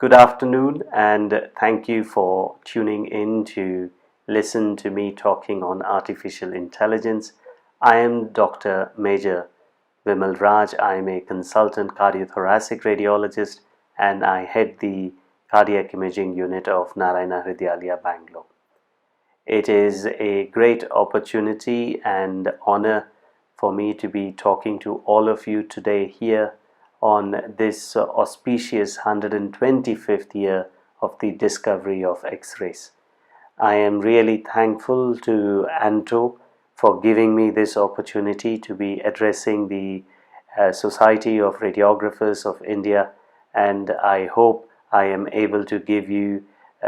Good afternoon, and thank you for tuning in to listen to me talking on artificial intelligence. I am Dr. Major Vimal Raj. I am a consultant cardiothoracic radiologist and I head the cardiac imaging unit of Narayana Hridyalaya, Bangalore. It is a great opportunity and honor for me to be talking to all of you today here on this auspicious 125th year of the discovery of X-rays. I am really thankful to Anto for giving me this opportunity to be addressing the Society of Radiographers of India, and I hope I am able to give you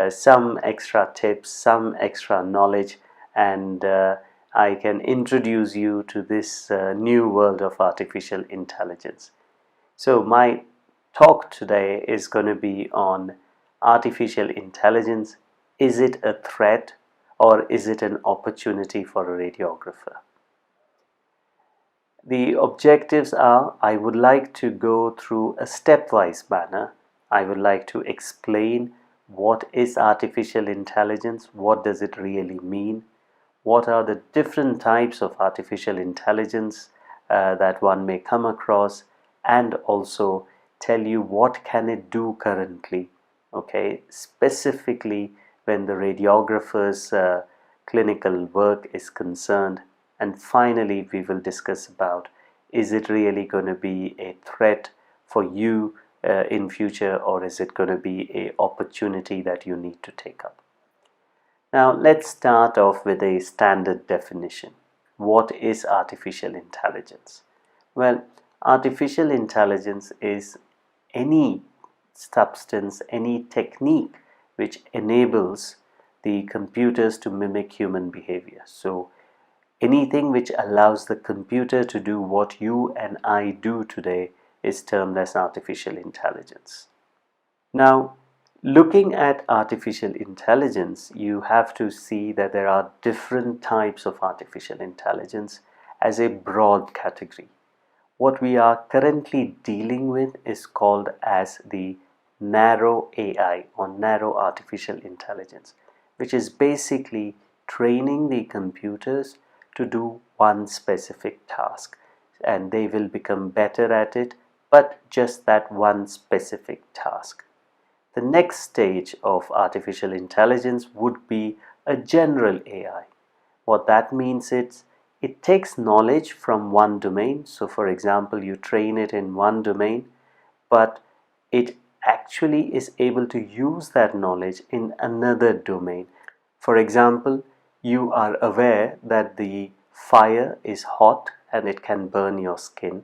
some extra tips, some extra knowledge, and I can introduce you to this new world of artificial intelligence. So my talk today is going to be on artificial intelligence. Is it a threat or is it an opportunity for a radiographer? The objectives are, I would like to go through a stepwise manner. I would like to explain what is artificial intelligence, what does it really mean, what are the different types of artificial intelligence that one may come across, and also tell you what can it do currently, okay, specifically when the radiographer's clinical work is concerned. And finally we will discuss about, is it really going to be a threat for you in future, or is it going to be an opportunity that you need to take up? Now let's start off with a standard definition. What is artificial intelligence? Well, artificial intelligence is any substance, any technique which enables the computers to mimic human behavior. So anything which allows the computer to do what you and I do today is termed as artificial intelligence. Now, looking at artificial intelligence, you have to see that there are different types of artificial intelligence as a broad category. What we are currently dealing with is called as the narrow AI, or narrow artificial intelligence, which is basically training the computers to do one specific task, and they will become better at it, but just that one specific task. The next stage of artificial intelligence would be a general AI. What that means is it takes knowledge from one domain. So for example, you train it in one domain, but it actually is able to use that knowledge in another domain. For example, you are aware that the fire is hot and it can burn your skin.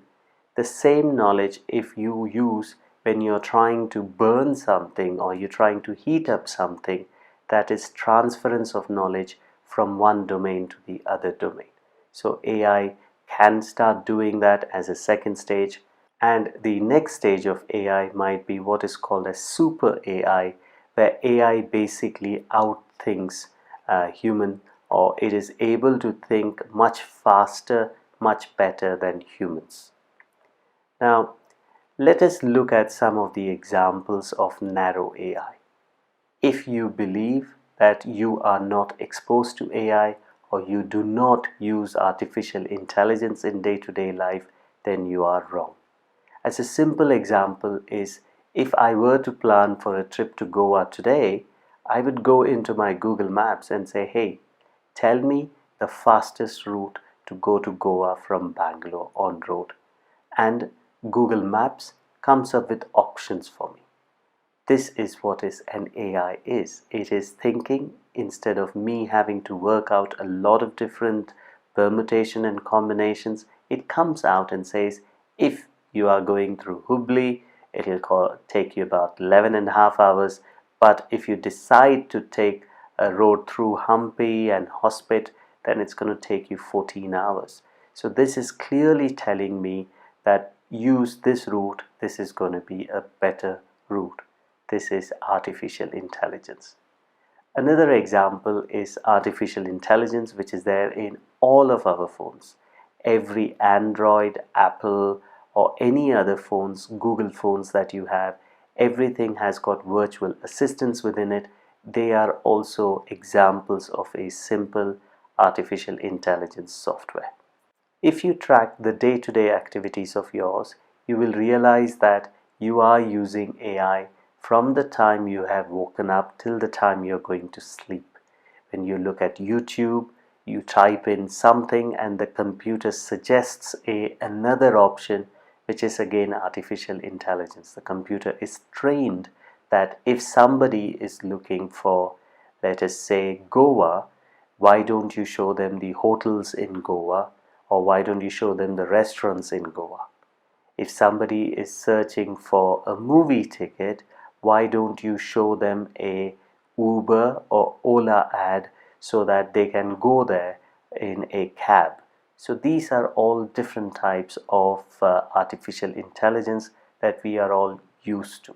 The same knowledge, if you use when you're trying to burn something or you're trying to heat up something, that is transference of knowledge from one domain to the other domain. So AI can start doing that as a second stage, and the next stage of AI might be what is called a super AI, where AI basically outthinks human, or it is able to think much faster, much better than humans. Now, let us look at some of the examples of narrow AI. If you believe that you are not exposed to AI or you do not use artificial intelligence in day-to-day life, then you are wrong. As a simple example is, if I were to plan for a trip to Goa today, I would go into my Google Maps and say, hey, tell me the fastest route to go to Goa from Bangalore on road. And Google Maps comes up with options for me. This is what an AI is. It is thinking instead of me having to work out a lot of different permutation and combinations. It comes out and says, if you are going through Hubli, it will take you about 11.5 hours. But if you decide to take a road through Hampi and Hospet, then it's going to take you 14 hours. So this is clearly telling me that use this route, this is going to be a better route. This is artificial intelligence. Another example is artificial intelligence, which is there in all of our phones. Every Android, Apple, or any other phones, Google phones that you have, everything has got virtual assistants within it. They are also examples of a simple artificial intelligence software. If you track the day-to-day activities of yours, you will realize that you are using AI from the time you have woken up till the time you're going to sleep. When you look at YouTube, you type in something and the computer suggests another option, which is again artificial intelligence. The computer is trained that if somebody is looking for, let us say, Goa, why don't you show them the hotels in Goa, or why don't you show them the restaurants in Goa? If somebody is searching for a movie ticket, why don't you show them a Uber or Ola ad so that they can go there in a cab? So these are all different types of artificial intelligence that we are all used to.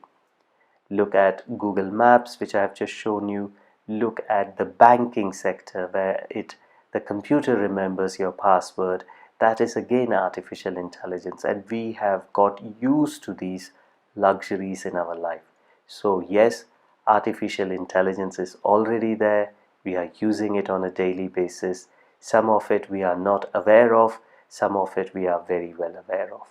Look at Google Maps, which I have just shown you. Look at the banking sector where the computer remembers your password. That is again artificial intelligence, and we have got used to these luxuries in our life. So yes, artificial intelligence is already there. We are using it on a daily basis. Some of it we are not aware of, some of it we are very well aware of.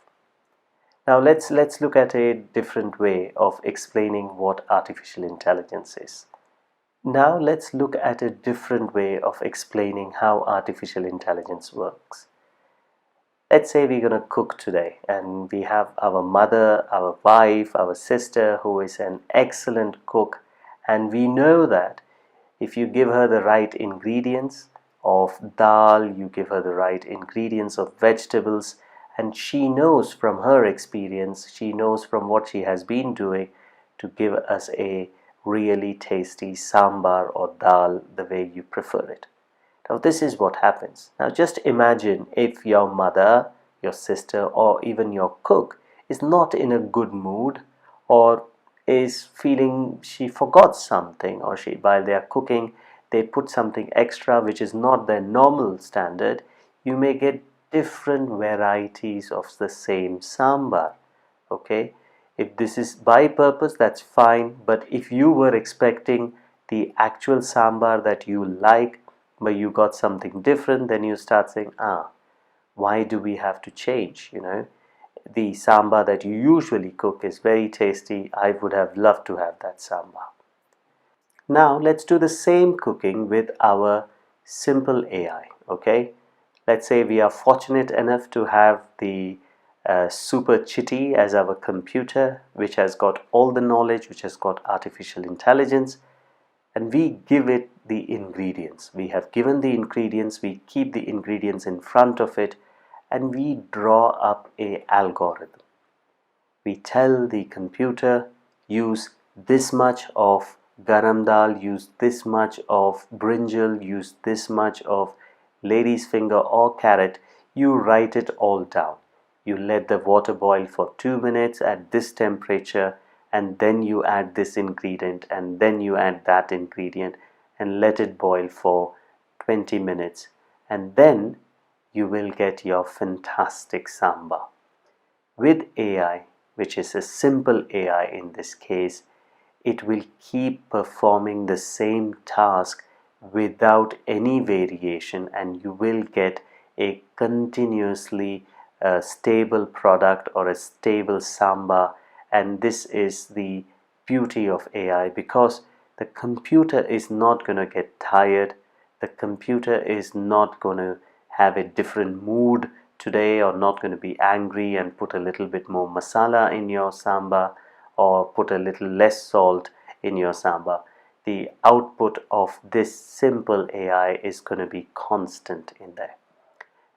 Now let's look at a different way of explaining what artificial intelligence is. Now let's look at a different way of explaining how artificial intelligence works. Let's say we're going to cook today and we have our mother, our wife, our sister who is an excellent cook, and we know that if you give her the right ingredients of dal, you give her the right ingredients of vegetables, and she knows from her experience, she knows from what she has been doing to give us a really tasty sambar or dal the way you prefer it. Now this is what happens. Now just imagine if your mother, your sister, or even your cook is not in a good mood, or is feeling she forgot something, or while they are cooking they put something extra which is not their normal standard. You may get different varieties of the same sambar. Okay, if this is by purpose, that's fine, but if you were expecting the actual sambar that you like but you got something different, then you start saying, why do we have to change? The sambar that you usually cook is very tasty. I would have loved to have that sambar. Now let's do the same cooking with our simple AI. Okay, let's say we are fortunate enough to have the super chitty as our computer, which has got all the knowledge, which has got artificial intelligence, and we give it the ingredients. We have given the ingredients, we keep the ingredients in front of it, and we draw up an algorithm. We tell the computer, use this much of garam dal, use this much of brinjal, use this much of lady's finger or carrot. You write it all down. You let the water boil for 2 minutes at this temperature, and then you add this ingredient, and then you add that ingredient, and let it boil for 20 minutes, and then you will get your fantastic sambar. With AI, which is a simple AI in this case, it will keep performing the same task without any variation, and you will get a continuously stable product or a stable sambar. And this is the beauty of AI, because the computer is not going to get tired. The computer is not going to have a different mood today, or not going to be angry and put a little bit more masala in your sambar, or put a little less salt in your sambar. The output of this simple AI is going to be constant in there.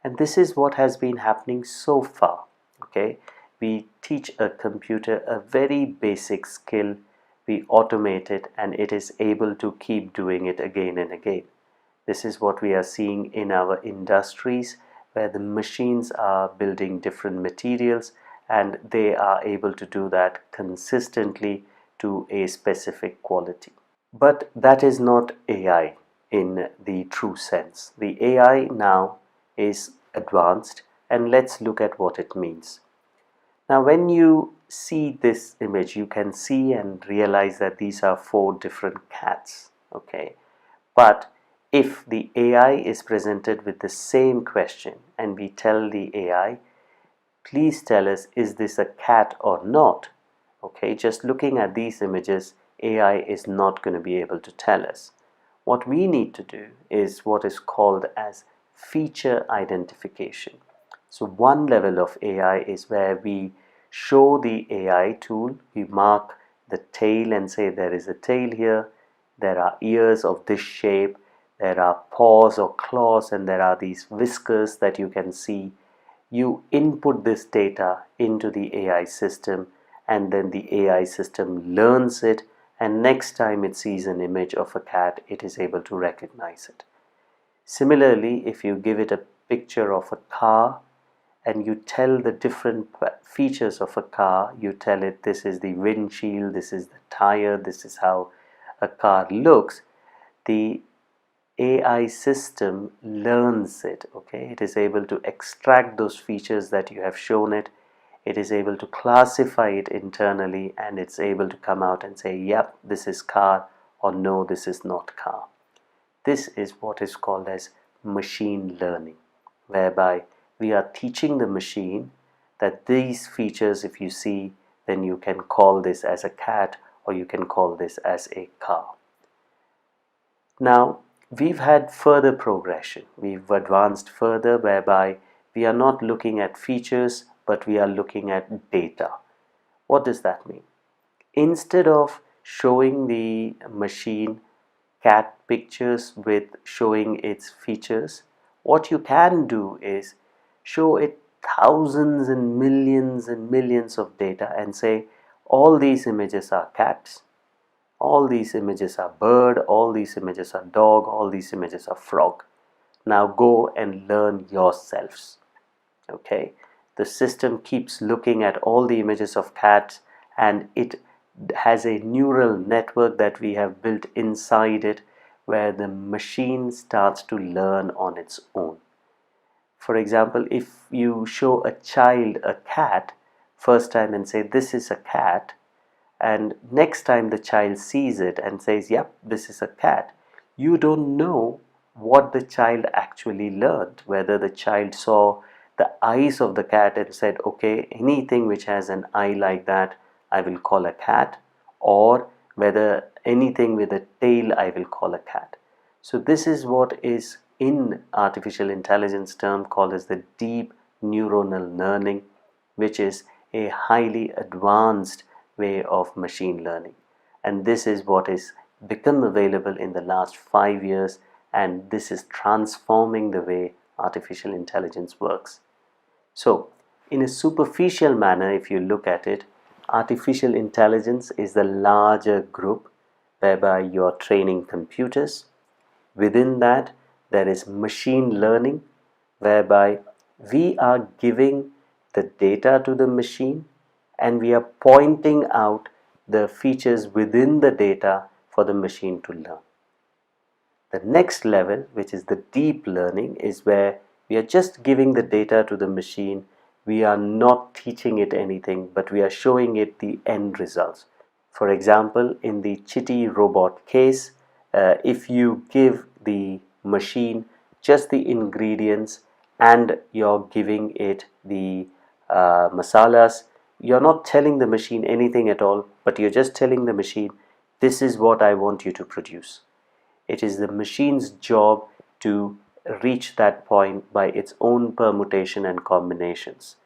And this is what has been happening so far. Okay, we teach a computer a very basic skill, we automate it, and it is able to keep doing it again and again. This is what we are seeing in our industries, where the machines are building different materials, and they are able to do that consistently to a specific quality. But that is not AI in the true sense. The AI now is advanced, and let's look at what it means. Now when you see this image, you can see and realize that these are 4 different cats. Okay, but if the AI is presented with the same question and we tell the AI, please tell us, is this a cat or not? Okay, just looking at these images, AI is not going to be able to tell us. What we need to do is what is called as feature identification. So one level of AI is where we show the AI tool, we mark the tail and say there is a tail here, there are ears of this shape, there are paws or claws, and there are these whiskers that you can see. You input this data into the AI system, and then the AI system learns it, and next time it sees an image of a cat, it is able to recognize it. Similarly, if you give it a picture of a car and you tell the different features of a car, you tell it this is the windshield, this is the tire, this is how a car looks, the AI system learns it. Okay, it is able to extract those features that you have shown it. It is able to classify it internally, and it's able to come out and say, yep, this is car, or no, this is not car. This is what is called as machine learning, whereby we are teaching the machine that these features, if you see, then you can call this as a cat, or you can call this as a car. Now, we've had further progression. We've advanced further, whereby we are not looking at features, but we are looking at data. What does that mean? Instead of showing the machine cat pictures with showing its features, what you can do is show it thousands and millions of data and say, all these images are cats, all these images are bird, all these images are dog, all these images are frog. Now go and learn yourselves. Okay, the system keeps looking at all the images of cats, and it has a neural network that we have built inside it, where the machine starts to learn on its own. For example, if you show a child a cat first time and say this is a cat, and next time the child sees it and says, yep, this is a cat, you don't know what the child actually learned, whether the child saw the eyes of the cat and said, okay, anything which has an eye like that I will call a cat, or whether anything with a tail I will call a cat. So this is what is in artificial intelligence term called as the deep neuronal learning, which is a highly advanced way of machine learning. And this is what is become available in the last 5 years, and this is transforming the way artificial intelligence works. So in a superficial manner, if you look at it, artificial intelligence is the larger group whereby you are training computers. Within that, there is machine learning, whereby we are giving the data to the machine and we are pointing out the features within the data for the machine to learn. The next level, which is the deep learning, is where we are just giving the data to the machine. We are not teaching it anything, but we are showing it the end results. For example, in the Chitty robot case, if you give the machine just the ingredients and you're giving it the masalas, you're not telling the machine anything at all, but you're just telling the machine, this is what I want you to produce. It is the machine's job to reach that point by its own permutation and combinations.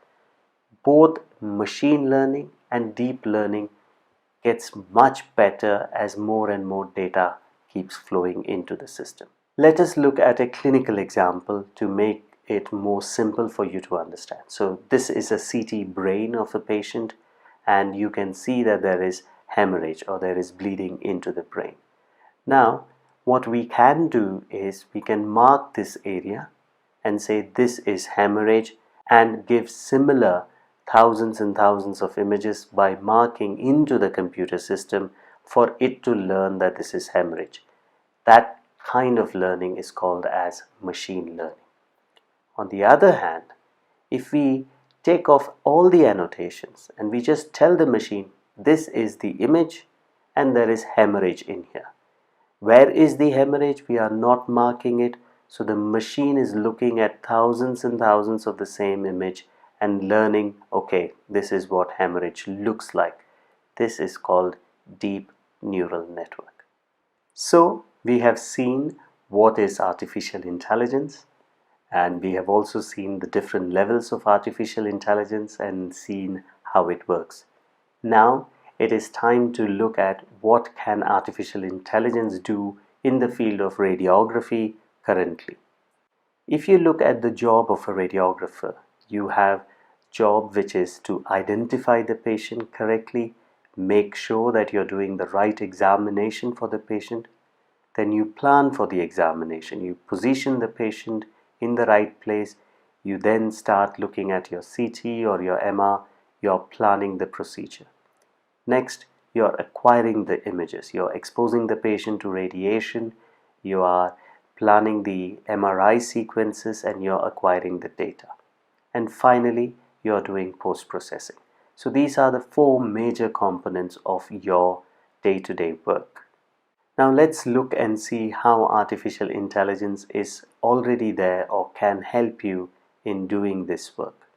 Both machine learning and deep learning gets much better as more and more data keeps flowing into the system. Let us look at a clinical example to make it more simple for you to understand. So this is a CT brain of a patient, and you can see that there is hemorrhage or there is bleeding into the brain. Now what we can do is we can mark this area and say this is hemorrhage, and give similar thousands and thousands of images by marking into the computer system for it to learn that this is hemorrhage. That kind of learning is called as machine learning. On the other hand, if we take off all the annotations and we just tell the machine this is the image and there is hemorrhage in here. Where is the hemorrhage? We are not marking it. So the machine is looking at thousands and thousands of the same image and learning, okay, this is what hemorrhage looks like. This is called deep neural network. So we have seen what is artificial intelligence, and we have also seen the different levels of artificial intelligence and seen how it works. Now it is time to look at what can artificial intelligence do in the field of radiography currently. If you look at the job of a radiographer, you have job which is to identify the patient correctly, make sure that you're doing the right examination for the patient. Then you plan for the examination. You position the patient in the right place. You then start looking at your CT or your MR. You're planning the procedure. Next, you're acquiring the images. You're exposing the patient to radiation. You are planning the MRI sequences and you're acquiring the data. And finally, you're doing post-processing. So these are the four major components of your day-to-day work. Now let's look and see how artificial intelligence is already there or can help you in doing this work.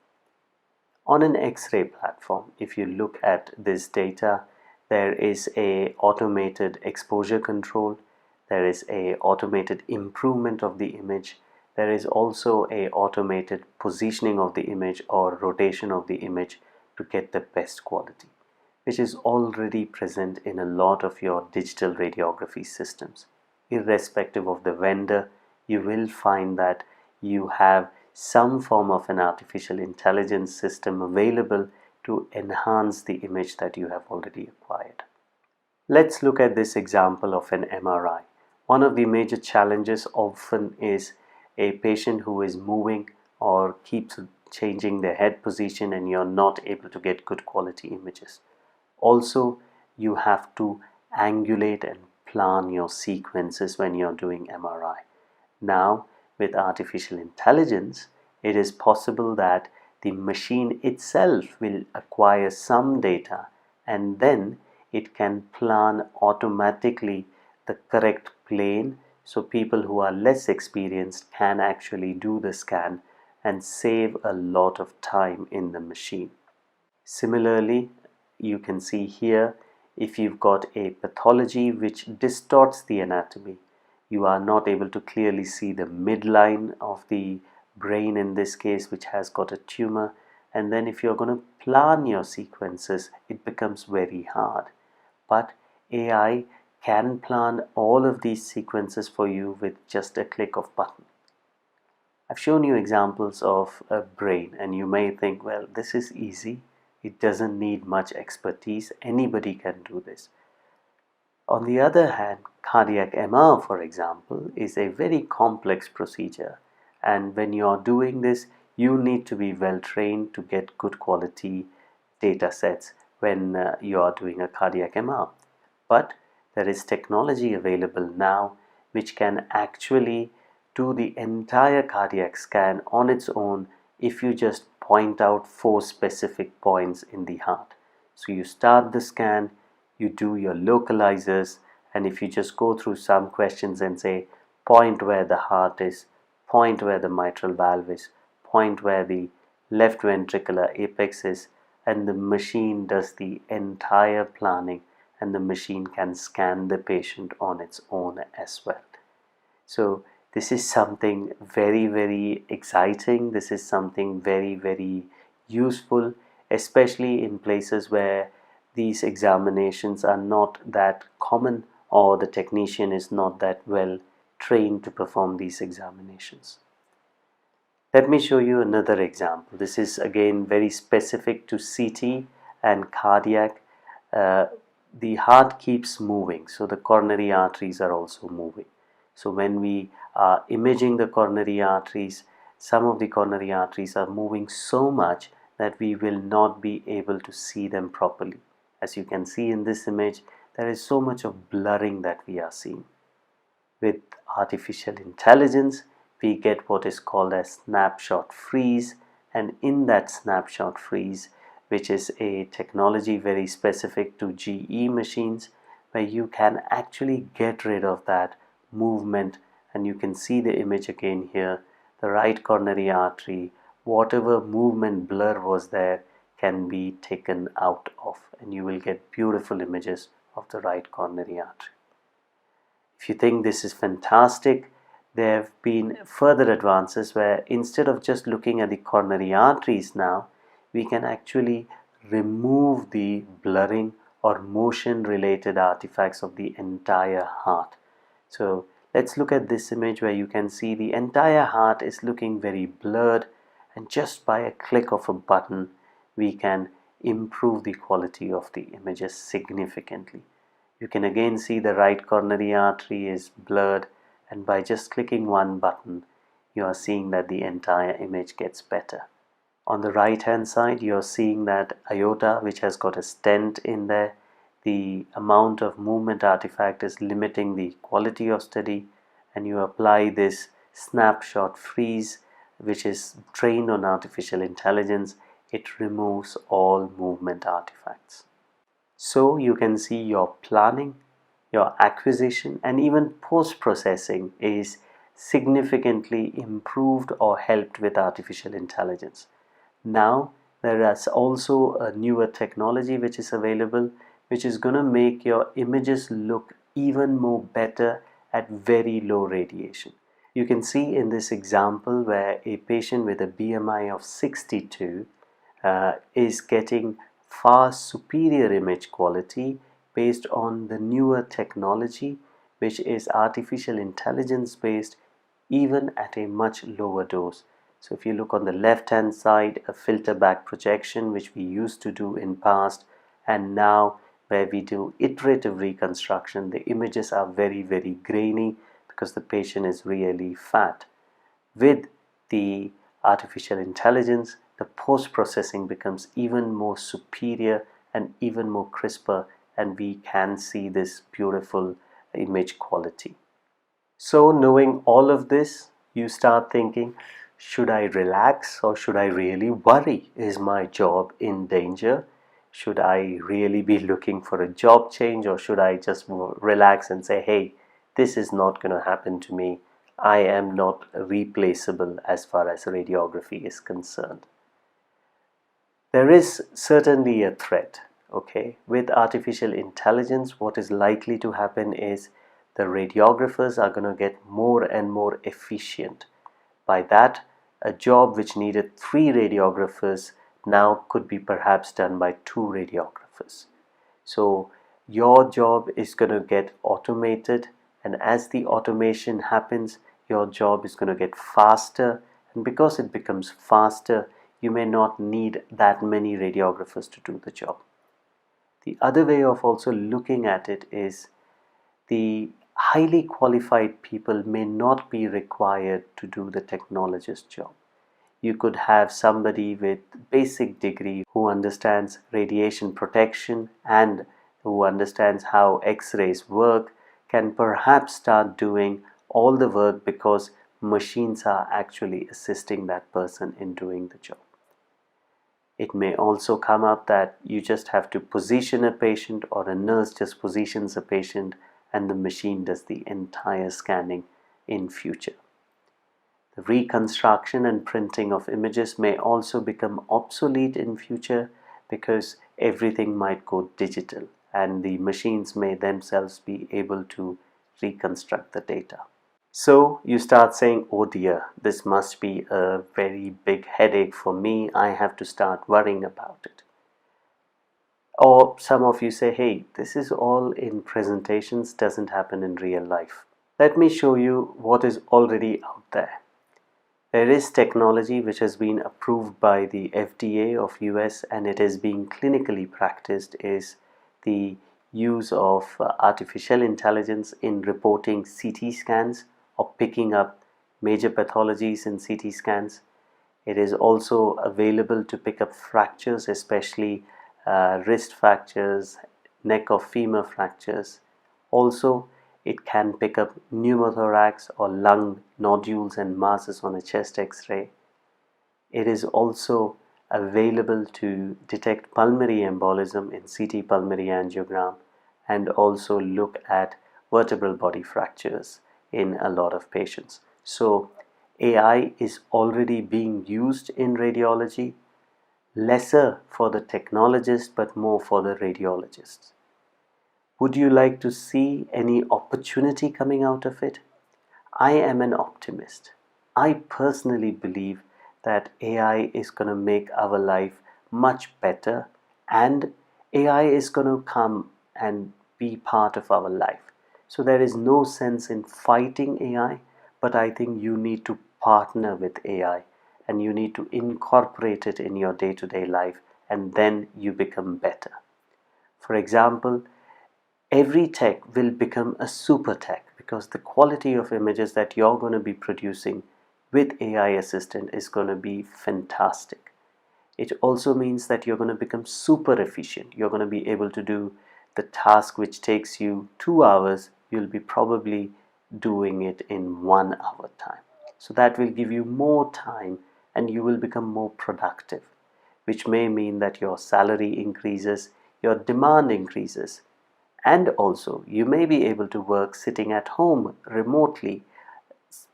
On an X-ray platform, if you look at this data, there is a automated exposure control, there is a automated improvement of the image, there is also a automated positioning of the image or rotation of the image to get the best quality, which is already present in a lot of your digital radiography systems. Irrespective of the vendor, you will find that you have some form of an artificial intelligence system available to enhance the image that you have already acquired. Let's look at this example of an MRI. One of the major challenges often is a patient who is moving or keeps changing their head position and you're not able to get good quality images. Also, you have to angulate and plan your sequences when you're doing MRI. Now, with artificial intelligence, it is possible that the machine itself will acquire some data and then it can plan automatically the correct plane, so people who are less experienced can actually do the scan and save a lot of time in the machine. Similarly, you can see here, if you've got a pathology which distorts the anatomy, you are not able to clearly see the midline of the brain in this case, which has got a tumor, and then if you're going to plan your sequences, it becomes very hard. But AI can plan all of these sequences for you with just a click of button. I've shown you examples of a brain and you may think, well, this is easy. It doesn't need much expertise. Anybody can do this. On the other hand, cardiac MR, for example, is a very complex procedure. And when you are doing this, you need to be well trained to get good quality data sets when you are doing a cardiac MR. But there is technology available now which can actually do the entire cardiac scan on its own if you just point out 4 specific points in the heart. So you start the scan, you do your localizers, and if you just go through some questions and say point where the heart is, point where the mitral valve is, point where the left ventricular apex is, and the machine does the entire planning and the machine can scan the patient on its own as well. So this is something very, very exciting. This is something very, very useful, especially in places where these examinations are not that common or the technician is not that well trained to perform these examinations. Let me show you another example. This is again very specific to CT and cardiac. The heart keeps moving, so the coronary arteries are also moving. So when we are imaging the coronary arteries, some of the coronary arteries are moving so much that we will not be able to see them properly. As you can see in this image, there is so much of blurring that we are seeing. With artificial intelligence, we get what is called a snapshot freeze, and in that snapshot freeze, which is a technology very specific to GE machines, where you can actually get rid of that movement, and you can see the image again here. The right coronary artery, whatever movement blur was there, can be taken out of, and you will get beautiful images of the right coronary artery. If you think this is fantastic, there have been further advances where instead of just looking at the coronary arteries now, we can actually remove the blurring or motion related artifacts of the entire heart. So let's look at this image where you can see the entire heart is looking very blurred, and just by a click of a button we can improve the quality of the images significantly. You can again see the right coronary artery is blurred, and by just clicking one button you are seeing that the entire image gets better. On the right hand side you are seeing that aorta, which has got a stent in there. The amount of movement artifact is limiting the quality of study, and you apply this snapshot freeze, which is trained on artificial intelligence. It removes all movement artifacts. So you can see your planning, your acquisition, and even post-processing is significantly improved or helped with artificial intelligence. Now there is also a newer technology which is available, which is going to make your images look even more better at very low radiation. You can see in this example where a patient with a BMI of 62 is getting far superior image quality based on the newer technology, which is artificial intelligence based, even at a much lower dose. So if you look on the left hand side, a filter back projection, which we used to do in past, and now where we do iterative reconstruction, the images are very grainy because the patient is really fat. With the artificial intelligence, the post-processing becomes even more superior and even more crisper, and we can see this beautiful image quality. So knowing all of this, you start thinking, should I relax or should I really worry? Is my job in danger? Should I really be looking for a job change, or should I just relax and say, hey, this is not going to happen to me. I am not replaceable as far as radiography is concerned. There is certainly a threat, okay? With artificial intelligence, what is likely to happen is the radiographers are going to get more and more efficient. By that, a job which needed 3 radiographers now could be perhaps done by 2 radiographers. So your job is going to get automated, and as the automation happens, your job is going to get faster, and because it becomes faster, you may not need that many radiographers to do the job. The other way of also looking at it is the highly qualified people may not be required to do the technologist job. You could have somebody with basic degree who understands radiation protection and who understands how X-rays work, can perhaps start doing all the work because machines are actually assisting that person in doing the job. It may also come up that you just have to position a patient, or a nurse just positions a patient and the machine does the entire scanning in future. The reconstruction and printing of images may also become obsolete in future because everything might go digital and the machines may themselves be able to reconstruct the data. So you start saying, oh dear, this must be a very big headache for me. I have to start worrying about it. Or some of you say, hey, this is all in presentations, doesn't happen in real life. Let me show you what is already out there. There is technology which has been approved by the FDA of US and it is being clinically practiced, is the use of artificial intelligence in reporting CT scans or picking up major pathologies in CT scans. It is also available to pick up fractures, especially wrist fractures, neck or femur fractures. Also, it can pick up pneumothorax or lung nodules and masses on a chest X-ray. It is also available to detect pulmonary embolism in CT pulmonary angiogram and also look at vertebral body fractures in a lot of patients. So AI is already being used in radiology, lesser for the technologists but more for the radiologists. Would you like to see any opportunity coming out of it? I am an optimist. I personally believe that AI is going to make our life much better, and AI is going to come and be part of our life. So there is no sense in fighting AI, but I think you need to partner with AI and you need to incorporate it in your day-to-day life, and then you become better. For example, every tech will become a super tech because the quality of images that you're going to be producing with AI assistant is going to be fantastic. It also means that you're going to become super efficient. You're going to be able to do the task which takes you 2 hours, you'll be probably doing it in 1 hour time. So that will give you more time and you will become more productive, which may mean that your salary increases, your demand increases, and also you may be able to work sitting at home remotely,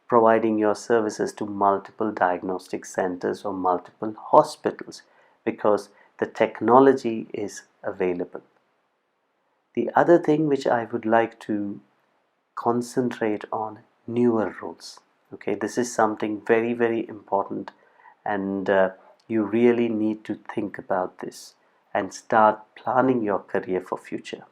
providing your services to multiple diagnostic centers or multiple hospitals because the technology is available. The other thing which I would like to concentrate on, newer roles. Okay, this is something very, very important, and you really need to think about this and start planning your career for future.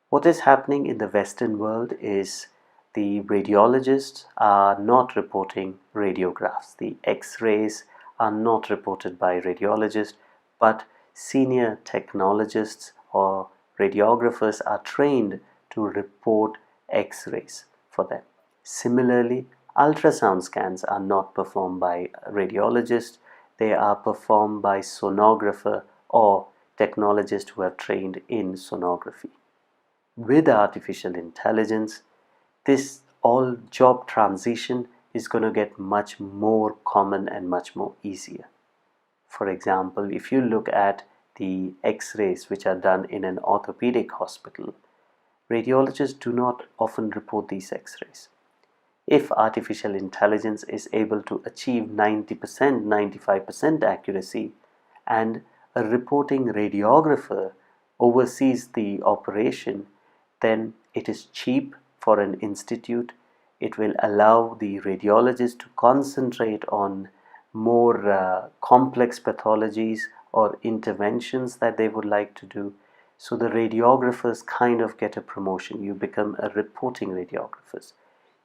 What is happening in the Western world is the radiologists are not reporting radiographs. The X-rays are not reported by radiologists, but senior technologists or radiographers are trained to report X-rays for them. Similarly, ultrasound scans are not performed by radiologists. They are performed by sonographer or technologists who have trained in sonography. With artificial intelligence, this all job transition is going to get much more common and much more easier. For example, if you look at the X-rays which are done in an orthopedic hospital, radiologists do not often report these X-rays. If artificial intelligence is able to achieve 90%, 95% accuracy, and a reporting radiographer oversees the operation, then it is cheap for an institute. It will allow the radiologist to concentrate on more complex pathologies or interventions that they would like to do. So the radiographers kind of get a promotion. You become a reporting radiographers.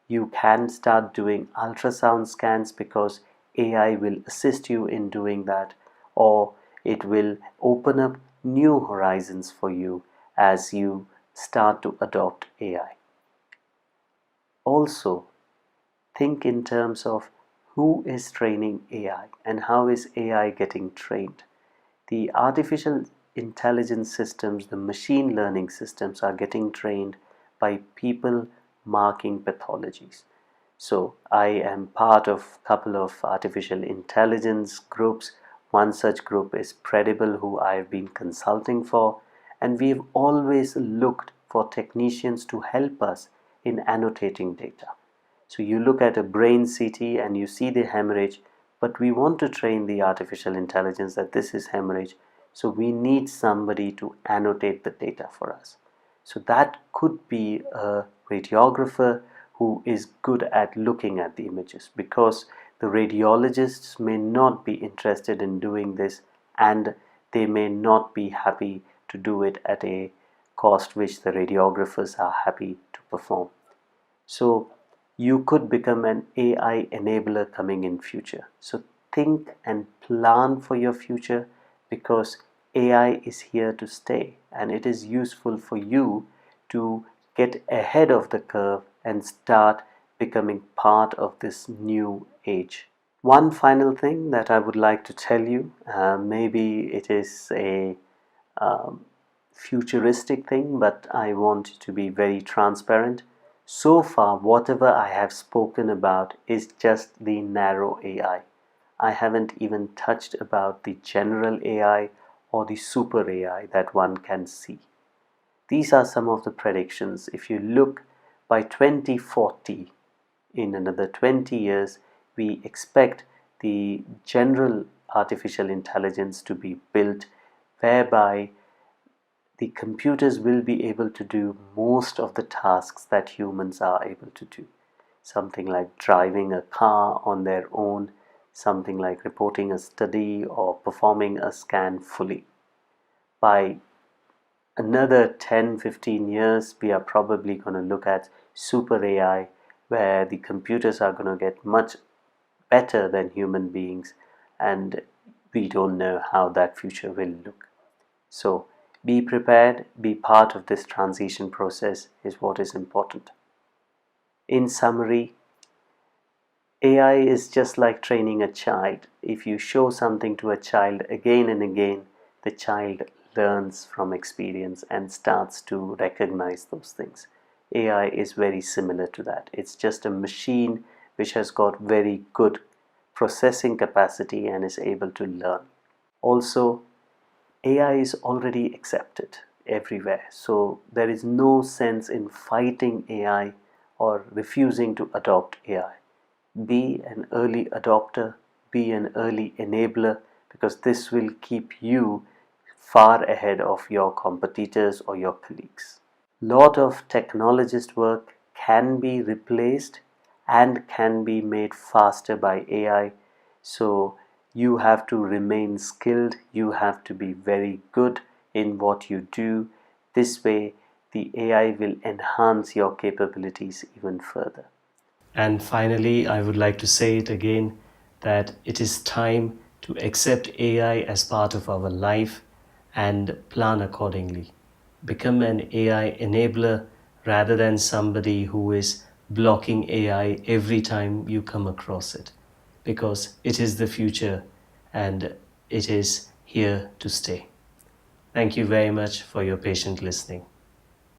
You can start doing ultrasound scans because AI will assist you in doing that, or it will open up new horizons for you as you start to adopt AI. Also, think in terms of who is training AI and how is AI getting trained. The artificial intelligence systems, the machine learning systems are getting trained by people marking pathologies. So I am part of a couple of artificial intelligence groups. One such group is Predible, who I've been consulting for, and we've always looked for technicians to help us in annotating data. So you look at a brain CT and you see the hemorrhage, but we want to train the artificial intelligence that this is hemorrhage, so we need somebody to annotate the data for us. So that could be a radiographer who is good at looking at the images, because the radiologists may not be interested in doing this and they may not be happy to do it at a cost which the radiographers are happy to perform. So you could become an AI enabler coming in future. So think and plan for your future, because AI is here to stay and it is useful for you to get ahead of the curve and start becoming part of this new age. One final thing that I would like to tell you, maybe it is a futuristic thing, but I want to be very transparent. So far, whatever I have spoken about is just the narrow AI. I haven't even touched about the general AI or the super AI that one can see. These are some of the predictions. If you look by 2040, in another 20 years, we expect the general artificial intelligence to be built whereby the computers will be able to do most of the tasks that humans are able to do. Something like driving a car on their own, something like reporting a study or performing a scan fully. By another 10-15 years, we are probably going to look at super AI, where the computers are going to get much better than human beings, and we don't know how that future will look. So be prepared, be part of this transition process is what is important. In summary, AI is just like training a child. If you show something to a child again and again, the child learns from experience and starts to recognize those things. AI is very similar to that. It's just a machine which has got very good processing capacity and is able to learn. Also, AI is already accepted everywhere, so there is no sense in fighting AI or refusing to adopt AI. Be an early adopter, be an early enabler, because this will keep you far ahead of your competitors or your colleagues. Lot of technologist work can be replaced and can be made faster by AI. So you have to remain skilled, you have to be very good in what you do. This way, the AI will enhance your capabilities even further. And finally, I would like to say it again that it is time to accept AI as part of our life and plan accordingly. Become an AI enabler rather than somebody who is blocking AI every time you come across it, because it is the future and it is here to stay. Thank you very much for your patient listening.